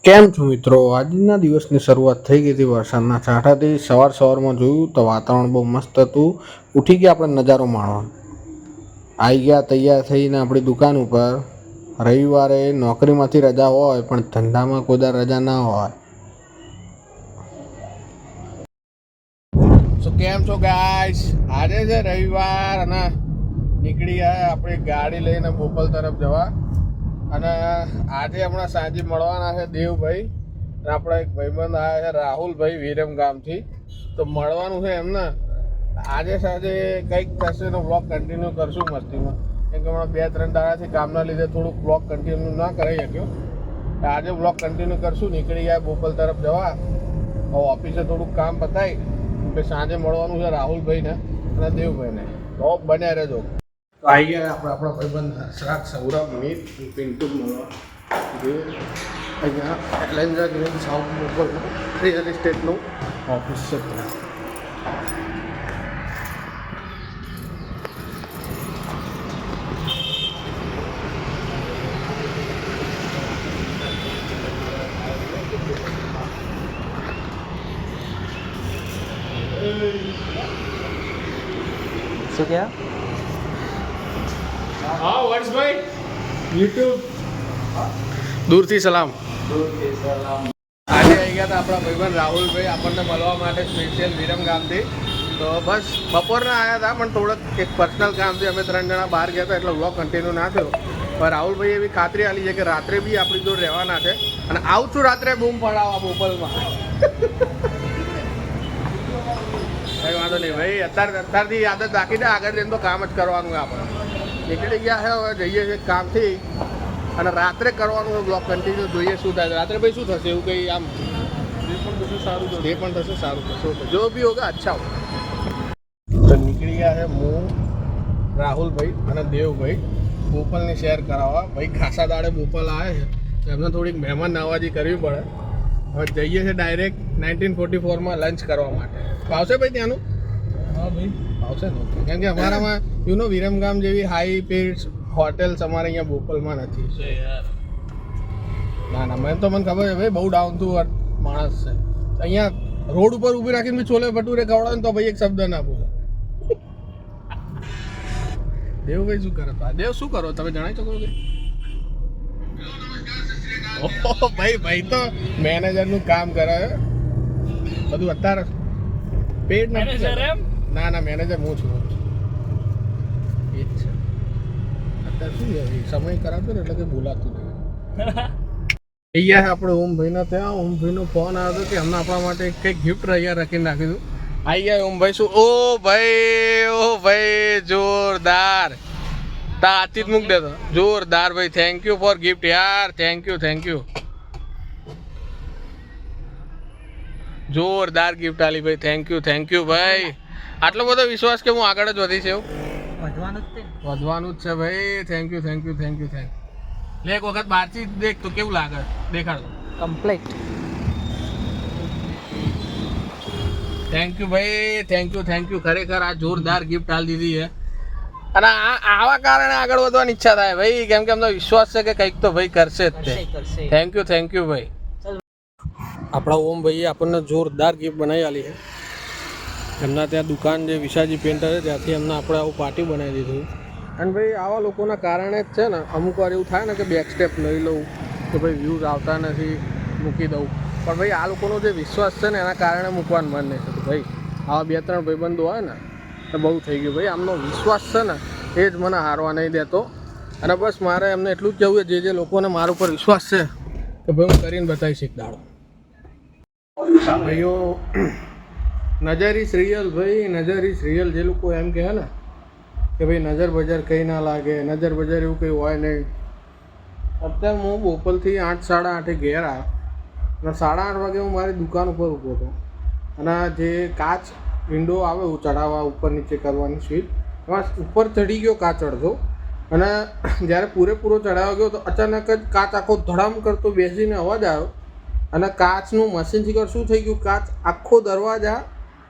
કેમ છો મિત્રો? આજના દિવસની શરૂઆત થઈ ગઈ હતી વરસાદના છાંટાથી. સવારમાં જોયું તો વાતાવરણ બહુ મસ્ત હતું. ઉઠી ગયા આપણે નજારો માણવા. આવી ગયા તૈયાર થઈને આપણી દુકાન ઉપર. રવિવારે નોકરીમાંથી રજા હોય પણ ધંધામાં કોઈ રજા ના હોય. સો કેમ છો ગાઈસ? આજે છે રવિવાર અને નીકળી ગયા આપણે ગાડી લઈને બોપલ તરફ જવા. અને આજે હમણાં સાંજે મળવાના છે દેવભાઈ અને આપણા એક ભાઈબંધ આવ્યા છે રાહુલભાઈ વિરમ ગામથી. તો મળવાનું છે એમને. આજે સાંજે કંઈક થશે એનો બ્લોગ કન્ટિન્યુ કરશું મસ્તીમાં. કેમ કે હમણાં 2-3 દાડાથી કામના લીધે થોડુંક બ્લોગ કન્ટિન્યુ ના કરાઈ શક્યો. આજે બ્લોગ કન્ટિન્યુ કરશું. નીકળી ગયા બોપલ તરફ જવા. ઓફિસે થોડુંક કામ પતાવી પછી સાંજે મળવાનું છે રાહુલભાઈને અને દેવભાઈને. તો બન્યા રહેજો. તો આવી ગયા આપણા ભાઈબંધ હર્ષરાજ સૌરભ મીત પિન્ટુ મળવા જે અહીંયા એલેન્જા ગ્રીન સાઉથ બોપલ રિયલ એસ્ટેટનું ઓફિસ છે. શું કહેવા? હા વર્ષભાઈ યુટ્યુબ દૂરથી સલામ. આજે આવી ગયા હતા આપણા ભાઈબંધ રાહુલભાઈ આપણને મળવા માટે સ્પેશિયલ વિરમ ગામથી. તો બસ બપોરના આવ્યા હતા પણ થોડોક એક પર્સનલ કામથી અમે 3 જણા બહાર ગયા હતા એટલે વ્લોગ કન્ટિન્યુ ના થયો. પણ રાહુલભાઈ એવી ખાતરી આલી છે કે રાત્રે બી આપણી જોડે રહેવાના છે અને આવું છું રાત્રે બૂમ પડાવવા બોપલમાં. કઈ વાંધો નહીં ભાઈ, અત્યારથી આદત રાખી દે, આગળ જઈને તો કામ જ કરવાનું આપણે. નીકળી ગયા છે હવે જઈએ છીએ કામથી અને રાત્રે કરવાનું બ્લોગ કન્ટિન્યુ જોઈએ શું થાય. રાત્રે ભાઈ શું થશે એવું કંઈ આમ જે પણ થશે સારું થશે જો બી હોગા અચ્છા હો. તો નીકળી ગયા છે હું, રાહુલભાઈ અને દેવભાઈ બોપલની શેર કરાવવા. ભાઈ ખાસા દાડે બોપલ આવે છે એમને થોડીક મહેમાન નવાજી કરવી પડે. હવે જઈએ છીએ ડાયરેક્ટ 1944માં લંચ કરવા માટે. ભાવશે ભાઈ ત્યાંનું? હા ભાઈ ભાવશે ને. કેમ કે અમારામાં વિરમગામ જેવી હાઈ પેડ હોટેલ્સ અમારે અહીંયા બોપલમાં નથી. ના મને ખબર છે ભાઈ, બહુ ડાઉન ટુ અર્થ માણસ છે. અહીંયા રોડ ઉપર ઊભી રાખીને બી છોલે ભટુરે ખવડાવે ને તો ભાઈ એક શબ્દ ના બોલે. દેવભાઈ શું કરો? દેવ શું કરો તમે જણાવી શકો કે? ભાઈ તો મેનેજરનું કામ કરે બધું અત્યારે પેડ નથી. ના મેનેજર હું છું. એ જ છે અત્યારે શું છે સમય કરાવતો ને એટલે કે બોલાતું નહીં. અહીંયા આપણે ઓમભાઈના ત્યાં ઓમભાઈનો ફોન આવ્યો હતો કે અમને આપણા માટે કંઈક ગિફ્ટ અહીંયા રાખીને નાખીશું. આવી ગયા ઓમભાઈ. શું? ઓ ભાઈ જોરદાર. તા હાથી જ મૂક દેતો. જોરદાર ભાઈ, થેન્ક યુ ફોર ગિફ્ટ યાર. Thank you. જોરદાર ગિફ્ટ આલી ભાઈ. થેન્ક યુ ભાઈ. આટલો બધો વિશ્વાસ કે હું આગળ જ વધી છે એવું વધવાનું જ છે ભાઈ. Thank you. લે એક વખત બહારથી દેખ તો કેવું લાગે, દેખાડો કમ્પ્લીટ. થેન્ક યુ ભાઈ. થેન્ક યુ ખરેખર આ જોરદાર ગિફ્ટ આલી દીધી છે અને આવા કારણે આગળ વધવાની ઈચ્છા થાય ભાઈ. કેમ કે અમને વિશ્વાસ છે કે કંઈક તો ભાઈ કરશે જ તે. થેન્ક યુ ભાઈ. આપણા ઓમ ભાઈએ આપણને જોરદાર ગિફ્ટ બનાવી આલી છે. એમના ત્યાં દુકાન જે વિશાજી પેન્ટર છે ત્યાંથી એમને આપણે આવું પાર્ટી બનાવી દીધું. અને ભાઈ આવા લોકોના કારણે જ છે ને અમુક વાર એવું થાય ને કે બેક સ્ટેપ લઈ લઉં કે ભાઈ વ્યૂઝ આવતા નથી મૂકી દઉં. પણ ભાઈ આ લોકોનો જે વિશ્વાસ છે ને એના કારણે મૂકવાનું મન નહીં થતું ભાઈ. આવા 2-3 ભાઈબંધો હોય ને તો બહુ થઈ ગયું ભાઈ. આમનો વિશ્વાસ છે ને એ જ મને હારવા નહીં દેતો. અને બસ મારે એમને એટલું જ કહેવું છે જે લોકોને મારા ઉપર વિશ્વાસ છે કે ભાઈ હું કરીને બતાવીશ એક દાડો. ભાઈઓ નજર ઇઝ રિયલ ભાઈ. નજર ઇઝ રિયલ. જે લોકો એમ કહે ને કે ભાઈ નજર બજાર કંઈ ના લાગે, નજર બજાર એવું કંઈ હોય નહીં. અત્યારે હું બોપલથી 8-8:30 ઘેર આવ્યો અને 8:30 વાગે હું મારી દુકાન ઉપર ઊભો હતો અને જે કાચ વિન્ડો આવે હું ચડાવવા ઉપર નીચે કરવાની સ્વીચ એમાં ઉપર ચડી ગયો કાચ અડધો. અને જ્યારે પૂરેપૂરો ચડાવવા ગયો તો અચાનક જ કાચ આખો ધડામ કરતો બેસીને અવાજ આવ્યો અને કાચનું મશીનથી શું થઈ ગયું, કાચ આખો દરવાજા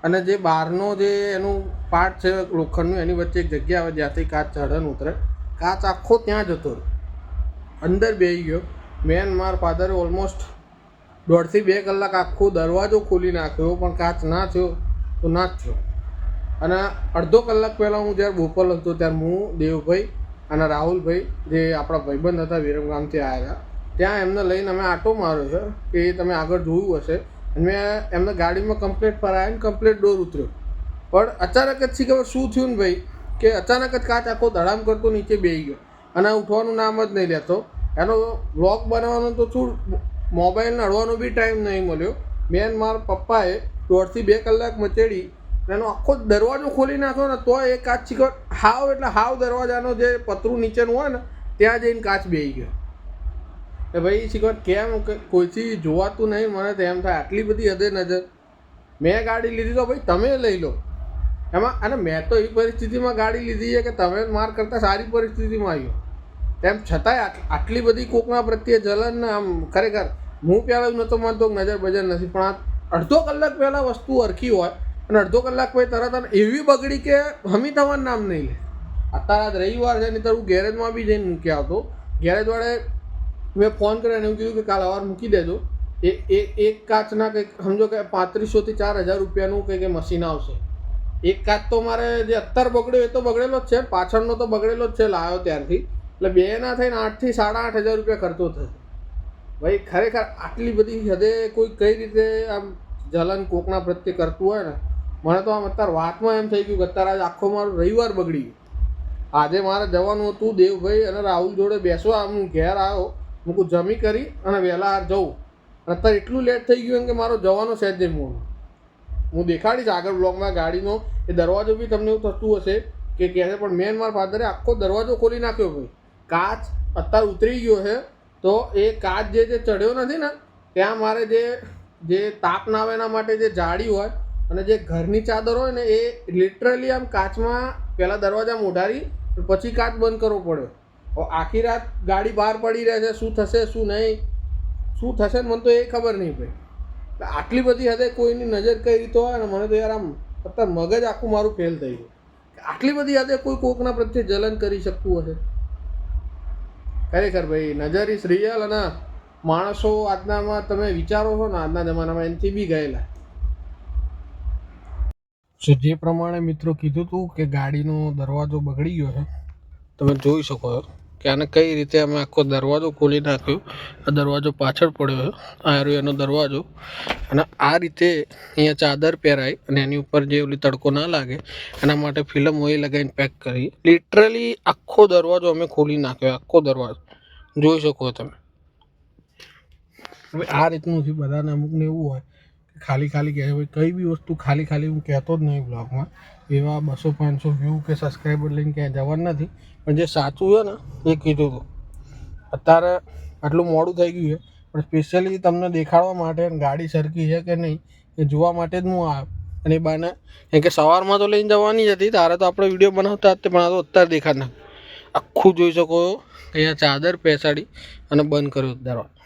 અને જે બહારનો જે એનું પાર્ટ છે લોખંડનું એની વચ્ચે એક જગ્યા આવે જ્યાંથી કાચ ચઢન ઉતરે, કાચ આખો ત્યાં જતો રહ્યો, અંદર બેસી ગયો. મેન મારા ફાધરે ઓલમોસ્ટ 1.5 થી 2 કલાક આખો દરવાજો ખોલી નાખ્યો પણ કાચ ના થયો તો ના જ થયો. અને અડધો કલાક પહેલાં હું જ્યારે બોપલ હતો ત્યારે હું દેવભાઈ અને રાહુલભાઈ જે આપણા ભાઈબંધ હતા વિરમગામથી આવ્યા હતા ત્યાં એમને લઈને અમે આટો માર્યો છે કે તમે આગળ જોયું હશે. અને મેં એમને ગાડીમાં કમ્પ્લેટ ફરાયા ને કમ્પ્લેટ ડોર ઉતર્યો. પણ અચાનક જ ખબર શું થયું ને ભાઈ કે અચાનક જ કાચ આખો ધડામ કરતો નીચે બેસી ગયો અને ઉઠવાનું નામ જ નહીં લેતો. એનો વ્લોગ બનાવવાનો તો શું મોબાઈલને અડવાનો બી ટાઈમ નહીં મળ્યો. મેન મારા પપ્પાએ 1.5 થી 2 કલાક મચેડી એનો આખો દરવાજો ખોલી નાખ્યો ને તો એ કાચ શીખર હાવ એટલે હાવ દરવાજાનો જે પતરું નીચેનું હોય ને ત્યાં જઈને કાચ બેસી ગયો. કે ભાઈ શીખર કેમ કોઈથી જોવાતું નહીં. મને તો એમ થાય આટલી બધી હદે નજર. મેં ગાડી લીધી તો ભાઈ તમે લઈ લો એમાં. અને મેં તો એ પરિસ્થિતિમાં ગાડી લીધી છે કે તમે માર કરતાં સારી પરિસ્થિતિમાં આવ્યો તેમ છતાંય આટલી બધી કોકના પ્રત્યે જલન ને આમ ખરેખર હું પહેલાં નહોતો માનતો નજર બજર નથી પણ આ અડધો કલાક પહેલાં વસ્તુ અરખી હોય અને અડધો કલાક પછી તરત એવી બગડી કે હમી તમારું નામ નહીં લે. અત્યારે આજ રવિવાર છે નહીં તો હું ગેરેજમાં બી જઈને મૂકી આવતો. ગેરેજવાળે મેં ફોન કરીને એવું કીધું કે કાલ સવાર મૂકી દેજો. એક કાચના કંઈક સમજો કે 3500 થી 4000 રૂપિયાનું કંઈક મશીન આવશે. એક કાચ તો મારે જે અત્યારે બગડ્યો એ તો બગડેલો જ છે, પાછળનો તો બગડેલો જ છે લાવ્યો ત્યારથી. એટલે બે ના થઈને 8 થી 8.5 હજાર રૂપિયા ખર્ચો થશે. ભાઈ ખરેખર આટલી બધી હદે કોઈ કઈ રીતે આમ જલન કોકના પ્રત્યે કરતું હોય ને મને તો આમ અત્યારે વાતમાં એમ થઈ ગયું કે અત્યારે આજે આખો મારો રવિવાર બગડી ગયો. આજે મારે જવાનું હતું દેવભાઈ અને રાહુલ જોડે બેસવા. હું ઘેર આવ્યો હું જમી કરી અને વહેલા હાર જવું. અત્યારે એટલું લેટ થઈ ગયું કે મારો જવાનો સહેજ નહીં મોડું. હું દેખાડીશ આગળ બ્લોગમાં ગાડીનો એ દરવાજો બી તમને એવું થતું હશે કે કહે છે પણ મેન મારા ફાધરે આખો દરવાજો ખોલી નાખ્યો ભાઈ. કાચ અત્યારે ઉતરી ગયો છે તો એ કાચ જે ચડ્યો નથી ને ત્યાં મારે જે તાપ ના આવે એના માટે જે જાળી હોય અને જે ઘરની ચાદર હોય ને એ લિટરલી આમ કાચમાં પહેલાં દરવાજામાં ઉઢારી પછી કાચ બંધ કરવો પડ્યો. આખી રાત ગાડી બહાર પડી રહે છે. શું થશે શું નહીં શું થશે મને તો એ ખબર નહીં ભાઈ. આટલી બધી હદે કોઈની નજર કઈ રીતે હોય ને મને તો યાર આમ અત્યારે મગજ આખું મારું ફેલ થઈ ગયું. આટલી બધી હદે કોઈ કોકના પ્રત્યે જલન કરી શકતું હશે. ખરેખર ભાઈ નજર ઇઝ રિયલ. અને માણસો આજનામાં તમે વિચારો છો ને આજના જમાનામાં એનાથી બી ગયેલા. સો જે પ્રમાણે મિત્રો કીધું હતું કે ગાડીનો દરવાજો બગડી ગયો છે તમે જોઈ શકો છો કે આને કઈ રીતે અમે આખો દરવાજો ખોલી નાખ્યો. આ દરવાજો પાછળ પડ્યો છે આ રહ્યો એનો દરવાજો. અને આ રીતે અહીંયા ચાદર પહેરાય અને એની ઉપર જે ઓલી તડકો ના લાગે એના માટે ફિલ્મ ઓઇલ લગાવીને પેક કરી લિટરલી આખો દરવાજો અમે ખોલી નાખ્યો. આખો દરવાજો જોઈ શકો તમે. હવે આ રીતનું છે બધાને. અમુકને એવું હોય કે ખાલી ખાલી કહે ભાઈ કઈ બી વસ્તુ ખાલી ખાલી હું કહેતો જ નહીં બ્લોગમાં. એવા 200-500 વ્યૂ કે સબસ્ક્રાઈબર લઈને ક્યાંય જવાનું નથી. પણ જે સાચું છે ને એ કીધું હતું. અત્યારે આટલું મોડું થઈ ગયું છે પણ સ્પેશિયલી તમને દેખાડવા માટે ગાડી સરખી છે કે નહીં એ જોવા માટે જ હું આવ્યો. અને એ બાને કેમ કે સવારમાં તો લઈને જવાની જ હતી તારે તો આપણે વિડીયો બનાવતા જ પણ આ તો અત્યારે દેખાડ નાખ. આખું જોઈ શકો અહીંયા ચાદર પેસાડી અને બંધ કર્યો દરવાજો.